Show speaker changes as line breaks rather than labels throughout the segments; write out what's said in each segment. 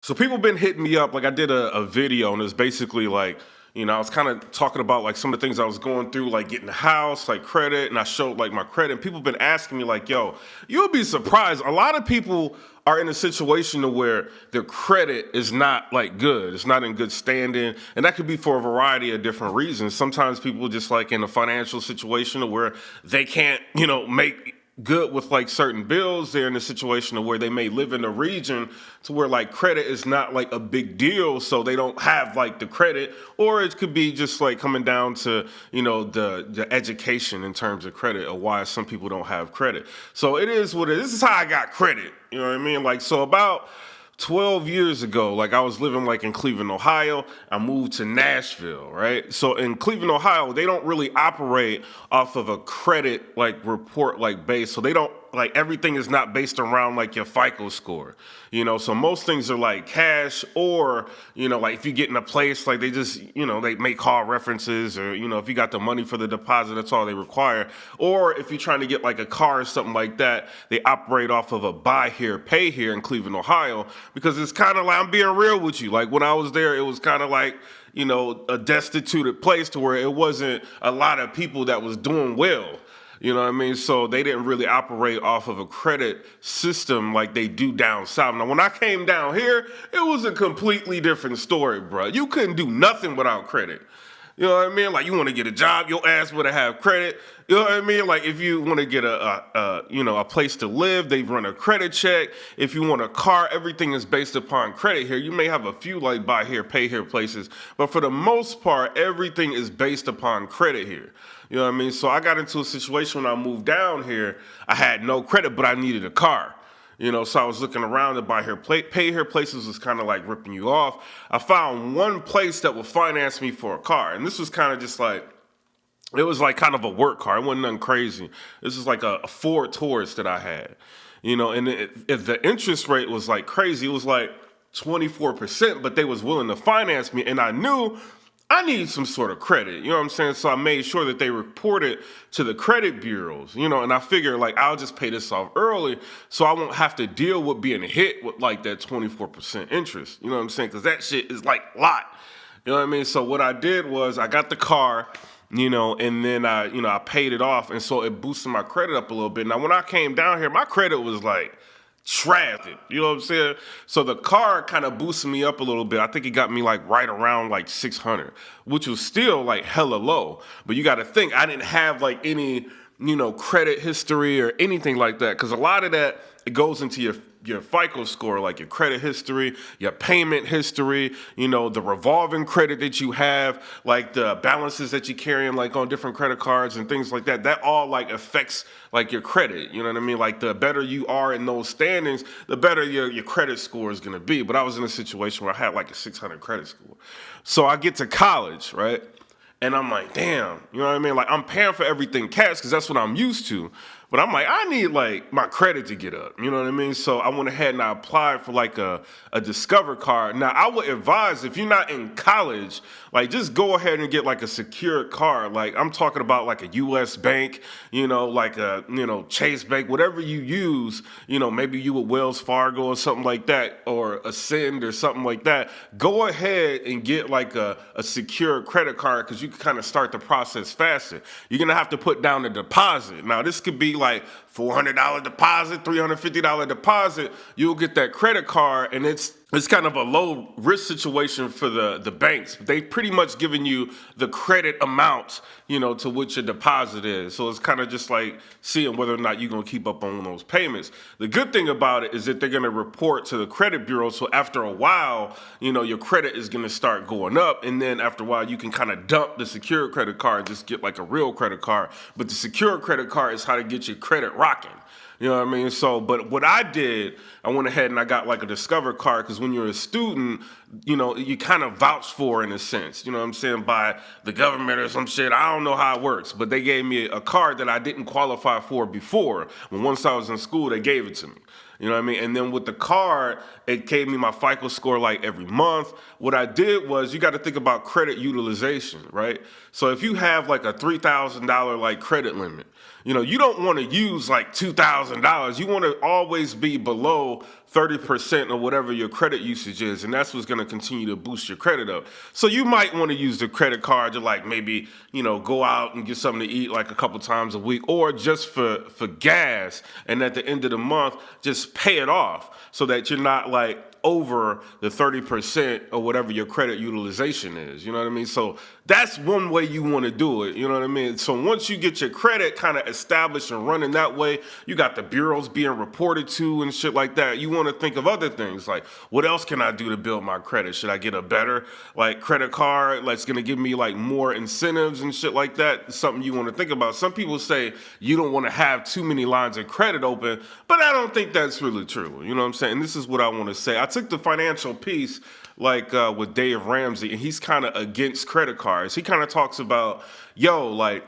So people been hitting me up. Like I did a video and it's basically like, I was kind of talking about like some of the things I was going through, like getting a house, like credit, and I showed like my credit. And people been asking me like, yo, you'll be surprised. A lot of people are in a situation to where their credit is not like good. It's not in good standing. And that could be for a variety of different reasons. Sometimes people just like in a financial situation where they can't, make good with like certain bills. They're in a situation where they may live in a region to where like credit is not like a big deal, so they don't have like the credit. Or it could be just like coming down to the education in terms of credit, or why some people don't have credit. So it is what it is. This is how I got credit. You know what I mean? Like, so about 12 years ago, like I was living like in Cleveland, Ohio. I moved to Nashville, right? So in Cleveland, Ohio, they don't really operate off of a credit like report like base. So they don't like, everything is not based around like your FICO score, so most things are like cash, or, like if you get in a place, like they just, they may call references, or, if you got the money for the deposit, that's all they require. Or if you're trying to get like a car or something like that, they operate off of a buy here, pay here in Cleveland, Ohio, because it's kind of like, I'm being real with you. Like when I was there, it was kind of like, a destituted place to where it wasn't a lot of people that was doing well. You know what I mean? So they didn't really operate off of a credit system like they do down south. Now, when I came down here, it was a completely different story, bro. You couldn't do nothing without credit. You know what I mean? Like, you want to get a job, your ass would have credit. You know what I mean? Like, if you want to get a place to live, they run a credit check. If you want a car, everything is based upon credit here. You may have a few like buy here, pay here places, but for the most part, everything is based upon credit here. You know what I mean? So I got into a situation when I moved down here. I had no credit, but I needed a car. So I was looking around to buy here, pay here places was kind of like ripping you off. I found one place that would finance me for a car. And this was kind of just like, it was like kind of a work car. It wasn't nothing crazy. This was like a Ford Taurus that I had, and the interest rate was like crazy. It was like 24%, but they was willing to finance me. And I knew I need some sort of credit, you know what I'm saying? So I made sure that they reported to the credit bureaus, and I figured like I'll just pay this off early so I won't have to deal with being hit with like that 24% interest, you know what I'm saying? Because that shit is like a lot, you know what I mean? So what I did was I got the car, and then I paid it off, and so it boosted my credit up a little bit. Now when I came down here, my credit was like trash it, you know what I'm saying? So the car kind of boosted me up a little bit. I think it got me like right around like 600, which was still like hella low. But you got to think, I didn't have like any, credit history or anything like that. Because a lot of that, it goes into your FICO score, like your credit history, your payment history, the revolving credit that you have, like the balances that you carry like on different credit cards and things like that. That all like affects like your credit, you know what I mean? Like the better you are in those standings, the better your credit score is gonna be. But I was in a situation where I had like a 600 credit score. So I get to college, right? And I'm like, damn, you know what I mean? Like I'm paying for everything cash because that's what I'm used to. But I'm like, I need like my credit to get up, you know what I mean? So I went ahead and I applied for like a Discover card. Now I would advise, if you're not in college, like just go ahead and get like a secured card. Like I'm talking about like a US bank, like a, Chase Bank, whatever you use, maybe you with Wells Fargo or something like that, or Ascend or something like that. Go ahead and get like a secure credit card, because you can kind of start the process faster. You're gonna have to put down a deposit. Now this could be like $400 deposit, $350 deposit. You'll get that credit card, and it's kind of a low risk situation for the banks. They pretty much giving you the credit amount, to which your deposit is. So it's kind of just like seeing whether or not you're going to keep up on those payments. The good thing about it is that they're going to report to the credit bureau. So after a while, your credit is going to start going up. And then after a while, you can kind of dump the secure credit card, just get like a real credit card. But the secure credit card is how to get your credit rocking. You know what I mean? So, but what I did, I went ahead and I got like a Discover card, because when you're a student, you kind of vouch for, in a sense, you know what I'm saying, by the government or some shit. I don't know how it works, but they gave me a card that I didn't qualify for before. When once I was in school, they gave it to me. You know what I mean? And then with the card, it gave me my FICO score like every month. What I did was, you got to think about credit utilization, right? So if you have like a $3,000 like credit limit, you don't want to use like $2,000. You want to always be below 30% or whatever your credit usage is, and that's what's going to continue to boost your credit up. So you might want to use the credit card to like maybe, go out and get something to eat like a couple times a week, or just for gas, and at the end of the month just pay it off so that you're not like over the 30% or whatever your credit utilization is. You know what I mean? So that's one way you want to do it. You know what I mean? So once you get your credit kind of established and running that way, you got the bureaus being reported to and shit like that. You want to think of other things like, what else can I do to build my credit? Should I get a better like credit card that's going to give me like more incentives and shit like that? It's something you want to think about. Some people say you don't want to have too many lines of credit open, but I don't think that's really true. You know what I'm saying? And this is what I want to say. I took the financial piece like with Dave Ramsey, and he's kind of against credit cards. He kind of talks about, like,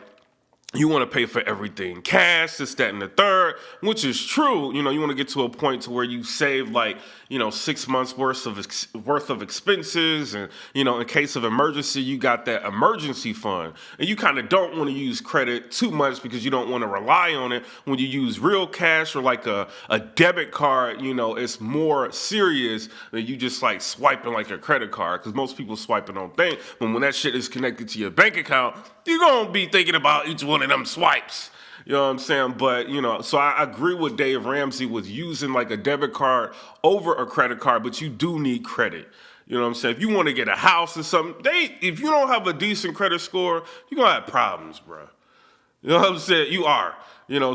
you want to pay for everything cash, this, that, and the third, which is true. You want to get to a point to where you save like, 6 months worth of expenses. And, in case of emergency, you got that emergency fund. And you kind of don't want to use credit too much because you don't want to rely on it. When you use real cash or like a debit card, it's more serious than you just like swiping like a credit card, because most people swiping on things. But when that shit is connected to your bank account, you're going to be thinking about each one of them swipes. You know what I'm saying? But, so I agree with Dave Ramsey with using like a debit card over a credit card, but you do need credit. You know what I'm saying? If you want to get a house or something, if you don't have a decent credit score, you're going to have problems, bro. You know what I'm saying? You are.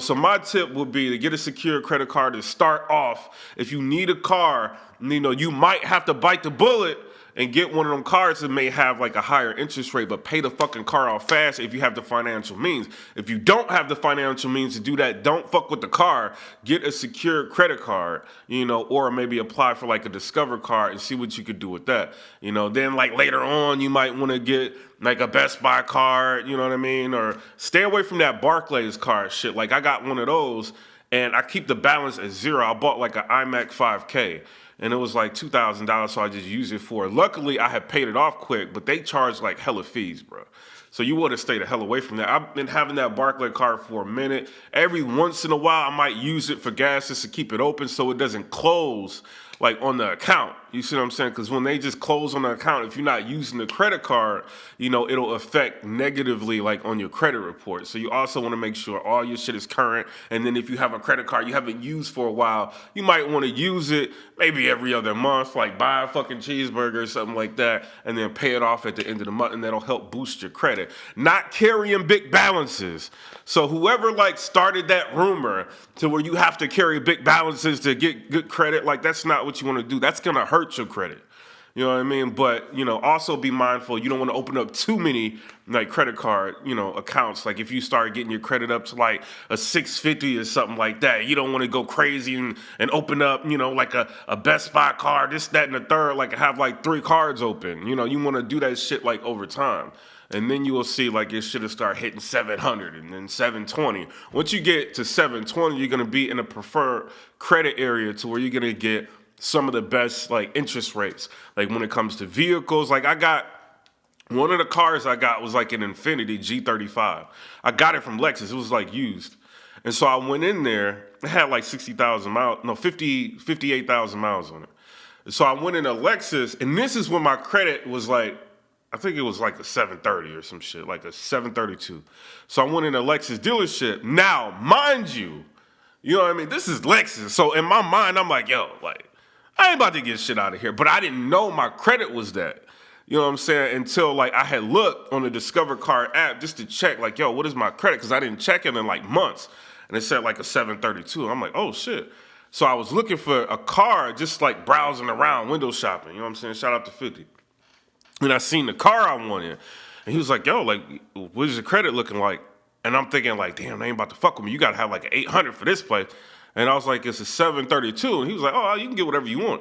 So my tip would be to get a secure credit card to start off. If you need a car, you might have to bite the bullet and get one of them cards that may have like a higher interest rate, but pay the fucking car off fast if you have the financial means. If you don't have the financial means to do that, don't fuck with the car. Get a secure credit card, or maybe apply for like a Discover card and see what you could do with that. Then like later on, you might want to get like a Best Buy card, you know what I mean? Or stay away from that Barclays card shit. Like I got one of those and I keep the balance at zero. I bought like an iMac 5K. And it was like $2,000, so I just used it for it. Luckily, I had paid it off quick, but they charge like hella fees, bro. So you want to stay the hell away from that. I've been having that Barclay card for a minute. Every once in a while, I might use it for gas just to keep it open so it doesn't close like on the account. You see what I'm saying? Because when they just close on the account, if you're not using the credit card, it'll affect negatively like on your credit report. So you also want to make sure all your shit is current. And then if you have a credit card you haven't used for a while, you might want to use it maybe every other month, like buy a fucking cheeseburger or something like that, and then pay it off at the end of the month, and that'll help boost your credit. Not carrying big balances. So whoever like started that rumor to where you have to carry big balances to get good credit, like that's not what you want to do. That's gonna hurt your credit. You know what I mean? But, also be mindful. You don't want to open up too many like credit card, accounts. Like if you start getting your credit up to like a 650 or something like that, you don't want to go crazy and open up, like a Best Buy card, this, that, and the third, like have like 3 cards open. You want to do that shit like over time. And then you will see like your shit will start hitting 700 and then 720. Once you get to 720, you're going to be in a preferred credit area to where you're going to get some of the best like interest rates. Like when it comes to vehicles, like I got one of the cars I got was like an Infiniti G35. I got it from Lexus. It was like used. And so I went in there, it had like 58,000 miles on it. So I went in a Lexus, and this is when my credit was like, I think it was like a 730 or some shit, like a 732. So I went in a Lexus dealership. Now, mind you, you know what I mean? This is Lexus. So in my mind, I'm like, like, I ain't about to get shit out of here. But I didn't know my credit was that. You know what I'm saying? Until like I had looked on the Discover Card app just to check, like, what is my credit? Because I didn't check it in like months. And it said like a 732. I'm like, oh shit. So I was looking for a car, just like browsing around, window shopping. You know what I'm saying? Shout out to 50. And I seen the car I wanted. And he was like, like, what is your credit looking like? And I'm thinking like, damn, they ain't about to fuck with me. You got to have like an 800 for this place. And I was like, it's a 732. And he was like, oh, you can get whatever you want.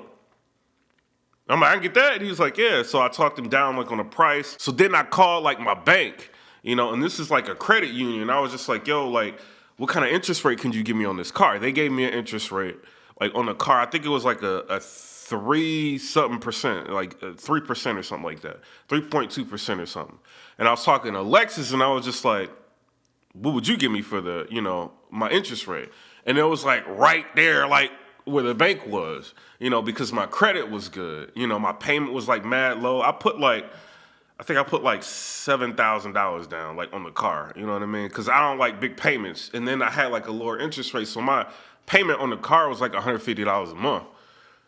I'm like, I can get that? And he was like, yeah. So I talked him down like on the price. So then I called like my bank, and this is like a credit union. I was just like, like, what kind of interest rate can you give me on this car? They gave me an interest rate like on the car. I think it was like a 3% like 3% or something like that, 3.2% or something. And I was talking to Lexus, and I was just like, what would you give me for the, my interest rate? And it was like right there, like where the bank was, because my credit was good. My payment was like mad low. I think I put like $7,000 down, like on the car. You know what I mean? Because I don't like big payments. And then I had like a lower interest rate, so my payment on the car was like $150 a month.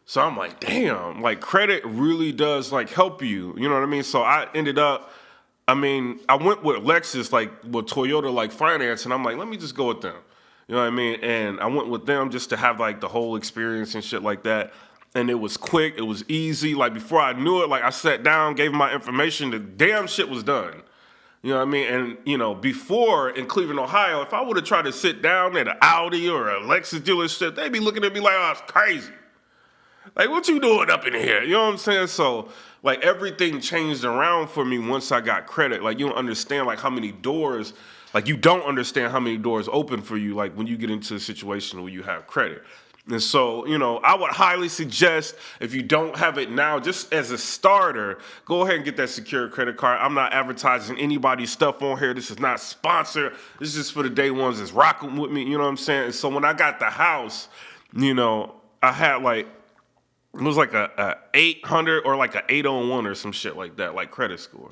So I'm like, damn, like credit really does like help you. You know what I mean? So I ended up, I went with Lexus, like with Toyota, like finance, and I'm like, let me just go with them. You know what I mean? And I went with them just to have like the whole experience and shit like that. And it was quick, it was easy. Like before I knew it, like I sat down, gave them my information, the damn shit was done. You know what I mean? And, before in Cleveland, Ohio, if I would have tried to sit down at an Audi or a Lexus dealership, they'd be looking at me like, oh, it's crazy. Like, what you doing up in here? You know what I'm saying? So, like, everything changed around for me once I got credit. Like, you don't understand, like, how many doors, like, you don't understand how many doors open for you, like, when you get into a situation where you have credit. And so, I would highly suggest if you don't have it now, just as a starter, go ahead and get that secure credit card. I'm not advertising anybody's stuff on here. This is not sponsored. This is just for the day ones that's rocking with me. You know what I'm saying? And so when I got the house, I had like, it was like a 800 or like a 801 or some shit like that, like credit score.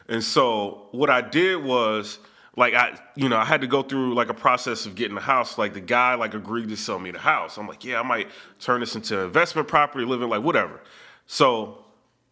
And so what I did was, like, I had to go through like a process of getting the house. Like the guy like agreed to sell me the house. I'm like, yeah, I might turn this into investment property, living, like whatever. So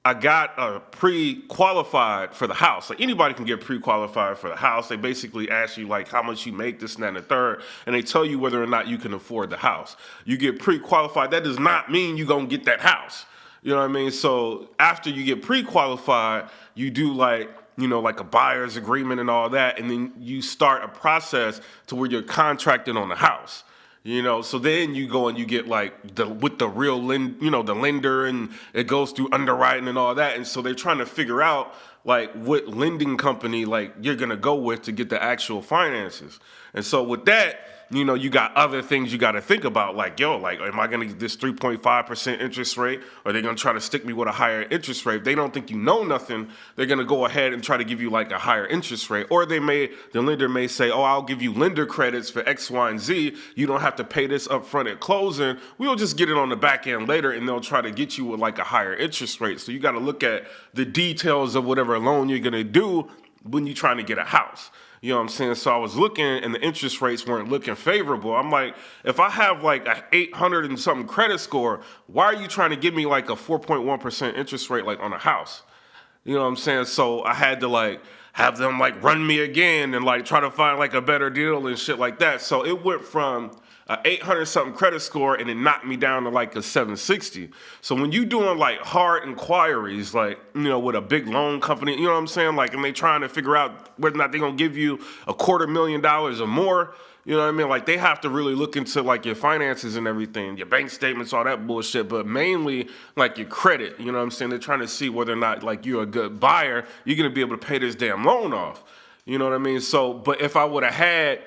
I got pre-qualified for the house. Like anybody can get pre-qualified for the house. They basically ask you like how much you make, this and that and the third, and they tell you whether or not you can afford the house. You get pre-qualified. That does not mean you're gonna get that house. You know what I mean? So after you get pre-qualified, you do like a buyer's agreement and all that, and then you start a process to where you're contracted on the house. So then you go and you get like with the real the lender, and it goes through underwriting and all that. And so they're trying to figure out like what lending company like you're gonna go with to get the actual finances. And so with that, you got other things you got to think about, like, am I going to get this 3.5% interest rate? Or are they going to try to stick me with a higher interest rate? If they don't think you know nothing, they're going to go ahead and try to give you like a higher interest rate. Or the lender may say, oh, I'll give you lender credits for X, Y, and Z. You don't have to pay this up front at closing. We'll just get it on the back end later, and they'll try to get you with like a higher interest rate. So you got to look at the details of whatever loan you're going to do when you're trying to get a house. You know what I'm saying? So I was looking, and the interest rates weren't looking favorable. I'm like, if I have like a 800 and something credit score, why are you trying to give me like a 4.1% interest rate like on a house? You know what I'm saying? So I had to like have them like run me again and like try to find like a better deal and shit like that. So it went from a 800 something credit score, and it knocked me down to like a 760. So when you doing like hard inquiries, like, with a big loan company, you know what I'm saying? Like, and they trying to figure out whether or not they're going to give you $250,000 or more, you know what I mean? Like, they have to really look into like your finances and everything, your bank statements, all that bullshit, but mainly like your credit, you know what I'm saying? They're trying to see whether or not like you're a good buyer, you're going to be able to pay this damn loan off. You know what I mean? So, but if I would have had,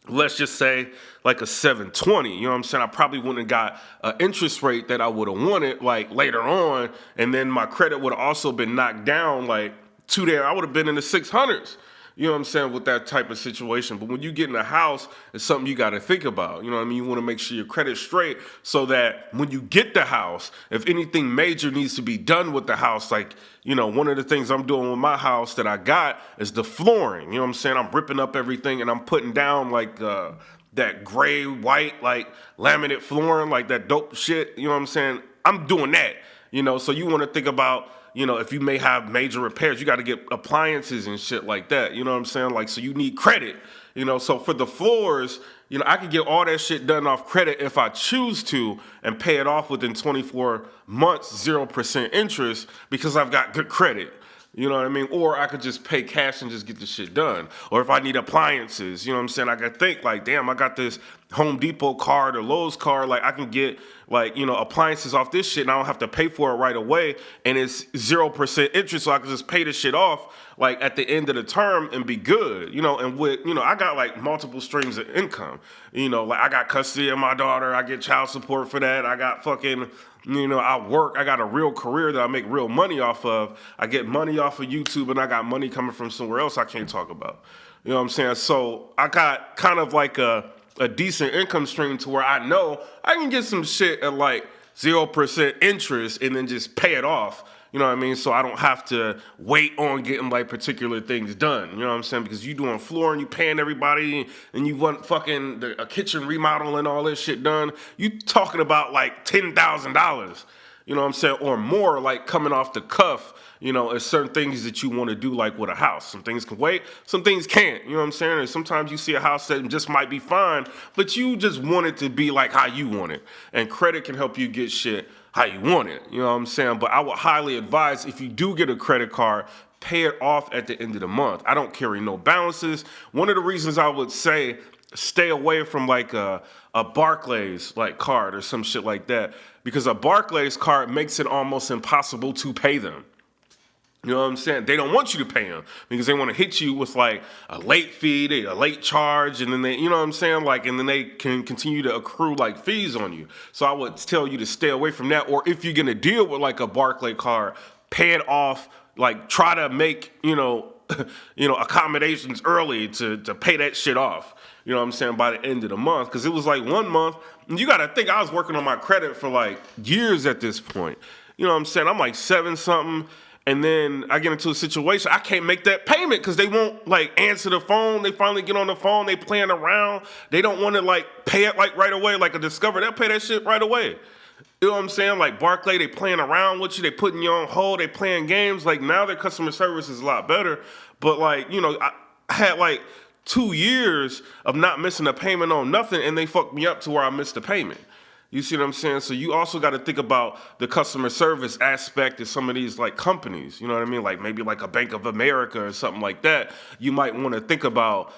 let's just say like a 720, you know what I'm saying? I probably wouldn't have got an interest rate that I would have wanted like later on. And then my credit would have also been knocked down like to there. I would have been in the 600s. You know what I'm saying, with that type of situation. But when you get in a house, it's something you got to think about. You know what I mean? You want to make sure your credit's straight so that when you get the house, if anything major needs to be done with the house, like, one of the things I'm doing with my house that I got is the flooring. You know what I'm saying? I'm ripping up everything, and I'm putting down like that gray, white, like laminate flooring, like that dope shit. You know what I'm saying? I'm doing that, so you want to think about, if you may have major repairs, you got to get appliances and shit like that. You know what I'm saying? Like, so you need credit, so for the floors, I could get all that shit done off credit if I choose to and pay it off within 24 months, 0% interest, because I've got good credit. You know what I mean? Or I could just pay cash and just get the shit done. Or if I need appliances, you know what I'm saying? I could think like, damn, I got this Home Depot card or Lowe's card. Like, I can get like, appliances off this shit, and I don't have to pay for it right away. And it's 0% interest, so I can just pay the shit off like at the end of the term and be good. And with, I got like multiple streams of income. Like I got custody of my daughter. I get child support for that. I got fucking, I work. I got a real career that I make real money off of. I get money off of YouTube, and I got money coming from somewhere else I can't talk about. You know what I'm saying? So I got kind of like a a decent income stream to where I know I can get some shit at like 0% interest and then just pay it off. You know what I mean? So I don't have to wait on getting like particular things done. You know what I'm saying? Because you doing floor and you paying everybody and you want fucking a kitchen remodel and all this shit done. You talking about like $10,000. You know what I'm saying? Or more, like coming off the cuff. You know, there's certain things that you want to do, like with a house. Some things can wait, some things can't. You know what I'm saying? And sometimes you see a house that just might be fine, but you just want it to be like how you want it. And credit can help you get shit how you want it. You know what I'm saying? But I would highly advise, if you do get a credit card, pay it off at the end of the month. I don't carry no balances. One of the reasons I would say stay away from like a Barclays like card or some shit like that, because a Barclays card makes it almost impossible to pay them. You know what I'm saying? They don't want you to pay them because they want to hit you with like a late fee, a late charge, and then they, you know what I'm saying? Like, and then they can continue to accrue like fees on you. So I would tell you to stay away from that. Or if you're going to deal with like a Barclay card, pay it off, like try to make, accommodations early to pay that shit off. You know what I'm saying? By the end of the month. Because it was like 1 month. And you got to think, I was working on my credit for like years at this point. You know what I'm saying? I'm like 7-something. And then I get into a situation, I can't make that payment because they won't like answer the phone. They finally get on the phone, they playing around. They don't want to like pay it like right away, like a Discover. They'll pay that shit right away. You know what I'm saying? Like Barclay, they playing around with you. They putting you on hold. They playing games. Like now their customer service is a lot better. But like, I had like 2 years of not missing a payment on nothing, and they fucked me up to where I missed the payment. You see what I'm saying? So you also got to think about the customer service aspect of some of these like companies. You know what I mean? Like maybe like a Bank of America or something like that. You might want to think about,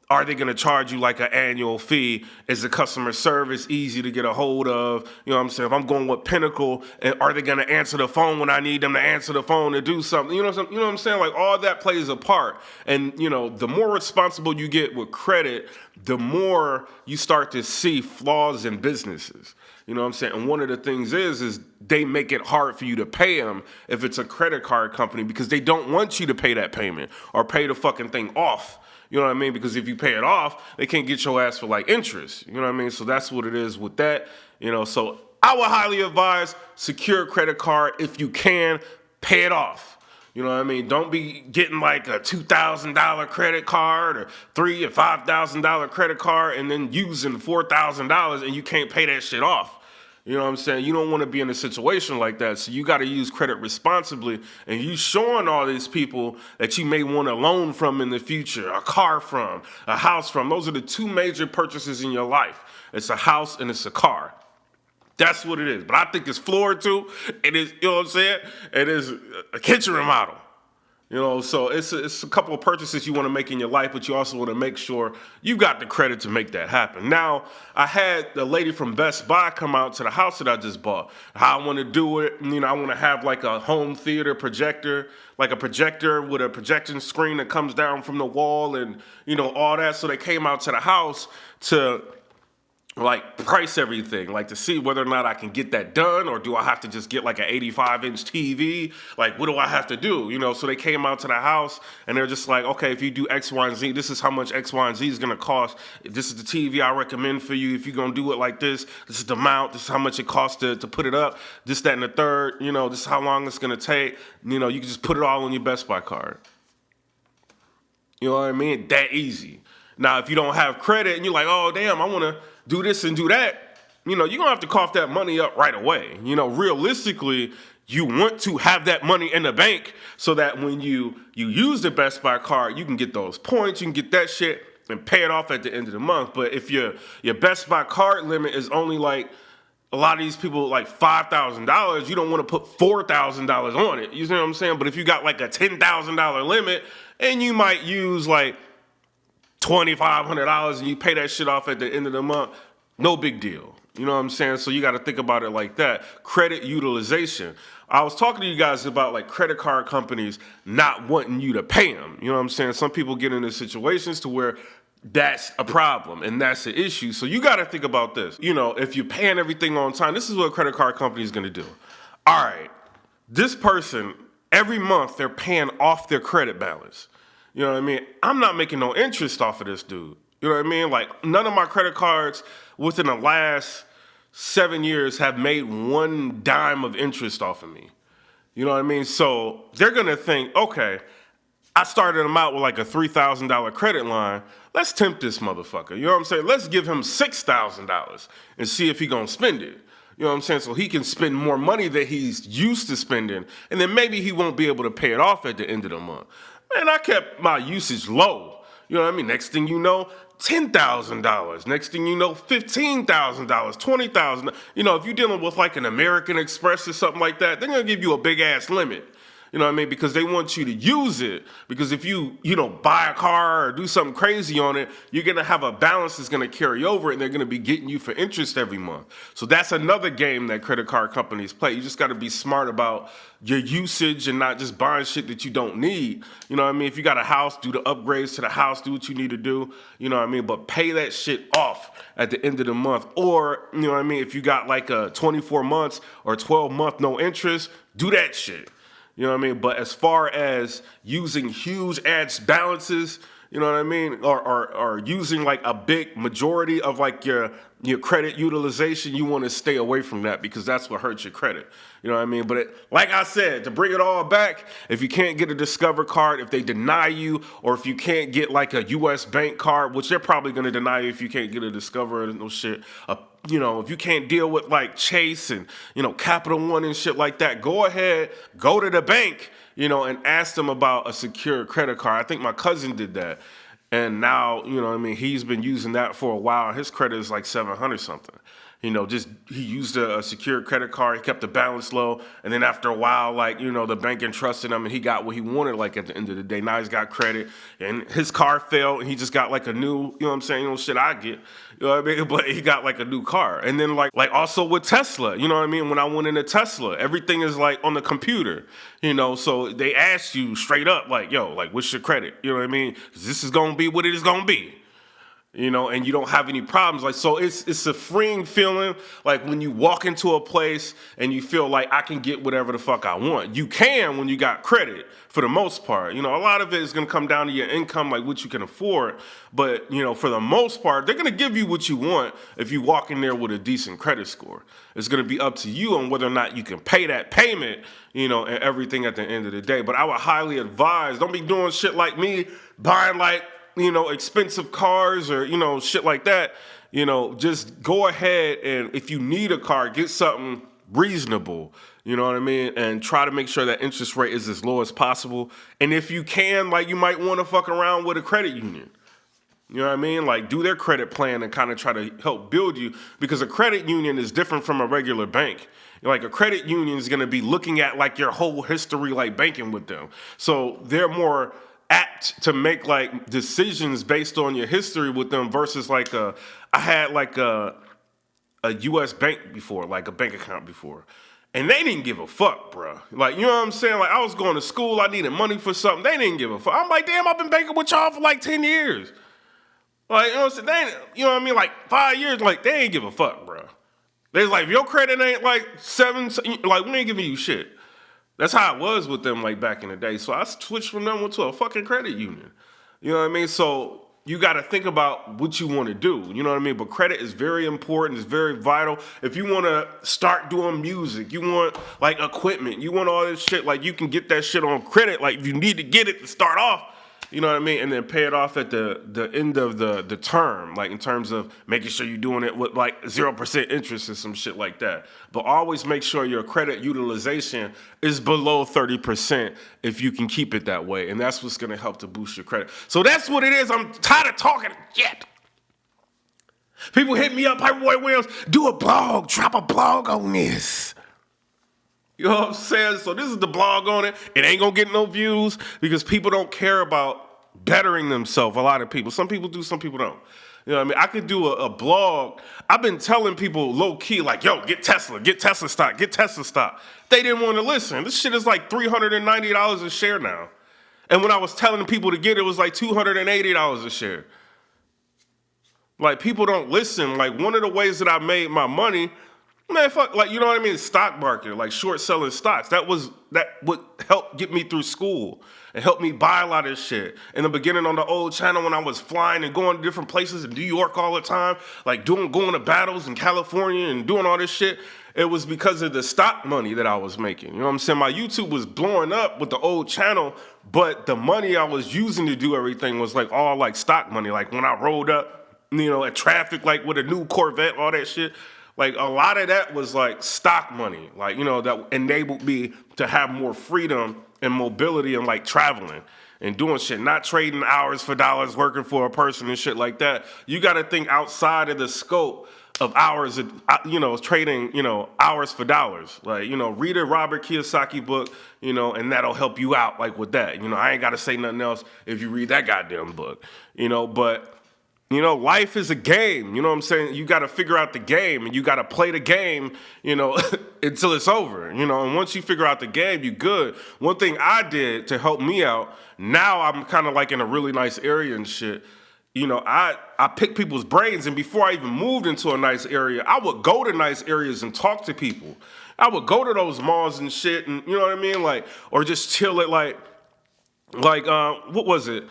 are they going to charge you like an annual fee? Is the customer service easy to get a hold of? You know what I'm saying? If I'm going with Pinnacle, and are they going to answer the phone when I need them to answer the phone to do something? You know what I'm saying? Like all that plays a part. And, the more responsible you get with credit, the more you start to see flaws in businesses. You know what I'm saying? And one of the things is they make it hard for you to pay them if it's a credit card company because they don't want you to pay that payment or pay the fucking thing off. You know what I mean? Because if you pay it off, they can't get your ass for like interest. You know what I mean? So that's what it is with that. So I would highly advise secure credit card. If you can, pay it off. You know what I mean? Don't be getting like a $2,000 credit card or $3,000 or $5,000 credit card and then using $4,000 and you can't pay that shit off. You know what I'm saying? You don't want to be in a situation like that. So you got to use credit responsibly. And you showing all these people that you may want a loan from in the future, a car from, a house from. Those are the two major purchases in your life. It's a house and it's a car. That's what it is. But I think it's floor too. It is, you know what I'm saying? It is a kitchen remodel. So it's a couple of purchases you want to make in your life, but you also want to make sure you got the credit to make that happen. Now, I had the lady from Best Buy come out to the house that I just bought. How I want to do it, I want to have like a home theater projector, like a projector with a projection screen that comes down from the wall and, all that. So they came out to the house to like price everything, like to see whether or not I can get that done, or do I have to just get like an 85-inch TV? Like, what do I have to do? So they came out to the house and they're just like, okay, if you do X, Y, and Z, this is how much X, Y, and Z is going to cost. This is the TV I recommend for you. If you're going to do it like this is the amount. This is how much it costs to put it up. This, that, and the third. This is how long it's going to take. You can just put it all on your Best Buy card. You know what I mean? That easy. Now, if you don't have credit and you're like, oh, damn, I want to do this and do that, you're going to have to cough that money up right away. Realistically, you want to have that money in the bank so that when you use the Best Buy card, you can get those points, you can get that shit and pay it off at the end of the month. But if your Best Buy card limit is only like, a lot of these people like $5,000, you don't want to put $4,000 on it. You see what I'm saying? But if you got like a $10,000 limit and you might use like $2,500 and you pay that shit off at the end of the month, no big deal. You know what I'm saying? So you got to think about it like that. Credit utilization. I was talking to you guys about like credit card companies not wanting you to pay them. You know what I'm saying? Some people get into situations to where that's a problem and that's an issue. So you got to think about this. If you're paying everything on time, this is what a credit card company is going to do. All right, this person, every month they're paying off their credit balance. You know what I mean? I'm not making no interest off of this dude. You know what I mean? Like, none of my credit cards within the last 7 years have made one dime of interest off of me. You know what I mean? So they're gonna think, okay, I started him out with like a $3,000 credit line. Let's tempt this motherfucker. You know what I'm saying? Let's give him $6,000 and see if he gonna spend it. You know what I'm saying? So he can spend more money that he's used to spending, and then maybe he won't be able to pay it off at the end of the month. Man, I kept my usage low. You know what I mean? Next thing you know, $10,000. Next thing you know, $15,000, $20,000. You know, if you're dealing with like an American Express or something like that, they're gonna give you a big ass limit. You know what I mean? Because they want you to use it. Because if you buy a car or do something crazy on it, you're going to have a balance that's going to carry over, and they're going to be getting you for interest every month. So that's another game that credit card companies play. You just got to be smart about your usage and not just buying shit that you don't need. You know what I mean? If you got a house, do the upgrades to the house, do what you need to do. You know what I mean? But pay that shit off at the end of the month. Or, you know what I mean? If you got like a 24 months or 12 month no interest, do that shit. You know what I mean? But as far as using huge ads balances, you know what I mean? Or using like a big majority of like your credit utilization, you want to stay away from that, because that's what hurts your credit. You know what I mean? But like I said, to bring it all back, if you can't get a Discover card, if they deny you, or if you can't get like a US bank card, which they're probably going to deny you if you can't get a Discover and no shit, you know, if you can't deal with like Chase and, you know, Capital One and shit like that, go ahead, go to the bank, you know, and ask them about a secure credit card. I think my cousin did that. And now, you know what I mean, he's been using that for a while. His credit is like 700 something. You know, just he used a secure credit card. He kept the balance low. And then after a while, like, you know, the bank entrusted him and he got what he wanted, like, at the end of the day. Now he's got credit. And his car failed and he just got like a new, you know what I'm saying, you know, shit I get. You know what I mean? But he got like a new car. And then like also with Tesla, you know what I mean? When I went into Tesla, everything is like on the computer, you know? So they ask you straight up, like, yo, like, what's your credit? You know what I mean? 'Cause this is going to be what it is going to be. You know, and you don't have any problems. Like, so it's a freeing feeling, like when you walk into a place and you feel like I can get whatever the fuck I want. You can when you got credit, for the most part. You know, a lot of it is going to come down to your income, like what you can afford. But, you know, for the most part, they're going to give you what you want if you walk in there with a decent credit score. It's going to be up to you on whether or not you can pay that payment, you know, and everything at the end of the day. But I would highly advise, don't be doing shit like me, buying like, you know, expensive cars or, you know, shit like that. You know, just go ahead and if you need a car, get something reasonable, you know what I mean? And try to make sure that interest rate is as low as possible. And if you can, like, you might want to fuck around with a credit union. You know what I mean? Like, do their credit plan and kind of try to help build you, because a credit union is different from a regular bank. Like, a credit union is going to be looking at like your whole history, like banking with them. So they're more apt to make like decisions based on your history with them versus like I had like a US bank before, like a bank account before. And they didn't give a fuck, bro. Like, you know what I'm saying? Like, I was going to school, I needed money for something. They didn't give a fuck. I'm like, damn, I've been banking with y'all for like 10 years. Like, you know what I'm saying? You know what I mean? Like 5 years, like, they ain't give a fuck, bro. They're like, if your credit ain't like 7, like, we ain't giving you shit. That's how it was with them, like, back in the day. So I switched from them to a fucking credit union. You know what I mean? So you got to think about what you want to do. You know what I mean? But credit is very important. It's very vital. If you want to start doing music, you want, like, equipment, you want all this shit, like, you can get that shit on credit. Like, if you need to get it to start off, you know what I mean? And then pay it off at the end of the term, like in terms of making sure you're doing it with like 0% interest and some shit like that. But always make sure your credit utilization is below 30% if you can keep it that way. And that's what's going to help to boost your credit. So that's what it is. I'm tired of talking shit. People hit me up, PIPERBOY Williams, do a blog, drop a blog on this. You know what I'm saying? So this is the blog on it. It ain't gonna get no views because people don't care about bettering themselves. A lot of people. Some people do, some people don't. You know what I mean? I could do a blog. I've been telling people low key, like, yo, get Tesla stock, get Tesla stock. They didn't want to listen. This shit is like $390 a share now. And when I was telling people to get it, it was like $280 a share. Like, people don't listen. Like, one of the ways that I made my money, Man, fuck, like, you know what I mean? Stock market, like short selling stocks. That would help get me through school and help me buy a lot of shit. In the beginning on the old channel when I was flying and going to different places in New York all the time, like going to battles in California and doing all this shit, it was because of the stock money that I was making. You know what I'm saying? My YouTube was blowing up with the old channel, but the money I was using to do everything was like all like stock money. Like when I rolled up, you know, at traffic, like with a new Corvette, all that shit. Like a lot of that was like stock money, like, you know, that enabled me to have more freedom and mobility and like traveling and doing shit, not trading hours for dollars, working for a person and shit like that. You got to think outside of the scope of hours, you know, trading, you know, hours for dollars. Like, you know, read a Robert Kiyosaki book, you know, and that'll help you out like with that. You know, I ain't got to say nothing else if you read that goddamn book, you know, but you know, life is a game, you know what I'm saying? You got to figure out the game and you got to play the game, you know, until it's over, you know, and once you figure out the game, you good. One thing I did to help me out, now I'm kind of like in a really nice area and shit. You know, I pick people's brains, and before I even moved into a nice area, I would go to nice areas and talk to people. I would go to those malls and shit, and you know what I mean? Like, or just chill at like, what was it?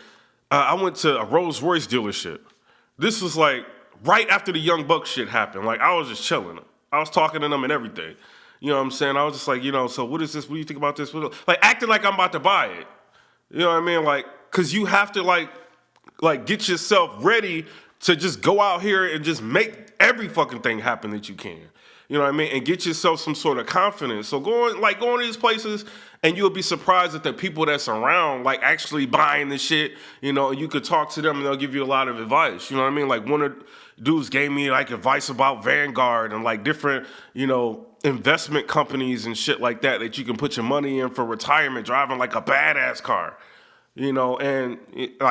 I went to a Rolls Royce dealership. This was like right after the Young Buck shit happened. Like I was just chilling. I was talking to them and everything. You know what I'm saying? I was just like, you know, so what is this? What do you think about this? Like acting like I'm about to buy it. You know what I mean? Like, cause you have to like get yourself ready to just go out here and just make every fucking thing happen that you can. You know what I mean? And get yourself some sort of confidence. So going to these places and you'll be surprised at the people that's around, like actually buying the shit, you know, and you could talk to them and they'll give you a lot of advice. You know what I mean? Like one of the dudes gave me like advice about Vanguard and like different, you know, investment companies and shit like that you can put your money in for retirement, driving like a badass car. You know, and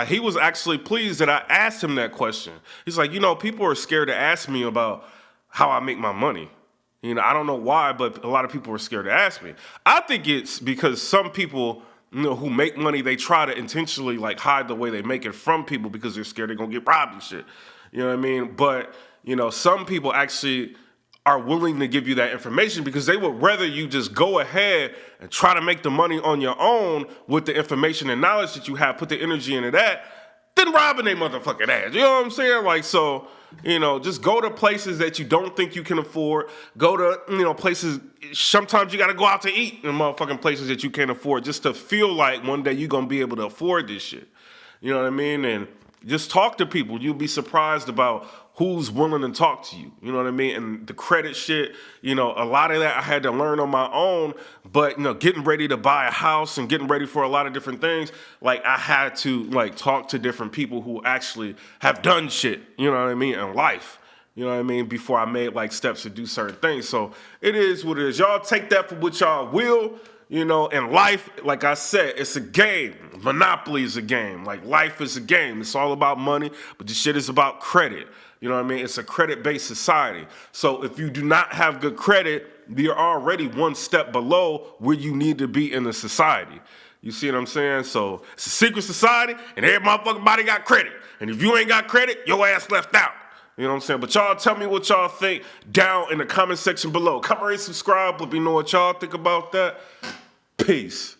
he was actually pleased that I asked him that question. He's like, you know, people are scared to ask me about how I make my money. You know, I don't know why, but a lot of people are scared to ask me. I think it's because some people, you know, who make money, they try to intentionally like hide the way they make it from people because they're scared they're gonna get robbed and shit. You know what I mean? But, you know, some people actually are willing to give you that information because they would rather you just go ahead and try to make the money on your own with the information and knowledge that you have, put the energy into that, than robbing their motherfucking ass. You know what I'm saying? Like, so, you know, just go to places that you don't think you can afford. Go to, you know, places, sometimes you got to go out to eat in motherfucking places that you can't afford just to feel like one day you're going to be able to afford this shit. You know what I mean? And just talk to people. You'll be surprised about who's willing to talk to you. You know what I mean? And the credit shit, you know, a lot of that I had to learn on my own. But, you know, getting ready to buy a house and getting ready for a lot of different things, like I had to like talk to different people who actually have done shit, you know what I mean, in life. You know what I mean? Before I made like steps to do certain things. So it is what it is. Y'all take that for what y'all will. You know, in life, like I said, it's a game. Monopoly is a game. Like life is a game. It's all about money, but this shit is about credit. You know what I mean? It's a credit-based society. So if you do not have good credit, you're already one step below where you need to be in the society. You see what I'm saying? So it's a secret society, and every motherfucking body got credit. And if you ain't got credit, your ass left out. You know what I'm saying? But y'all tell me what y'all think down in the comment section below. Comment, rate, subscribe. Let me know what y'all think about that. Peace.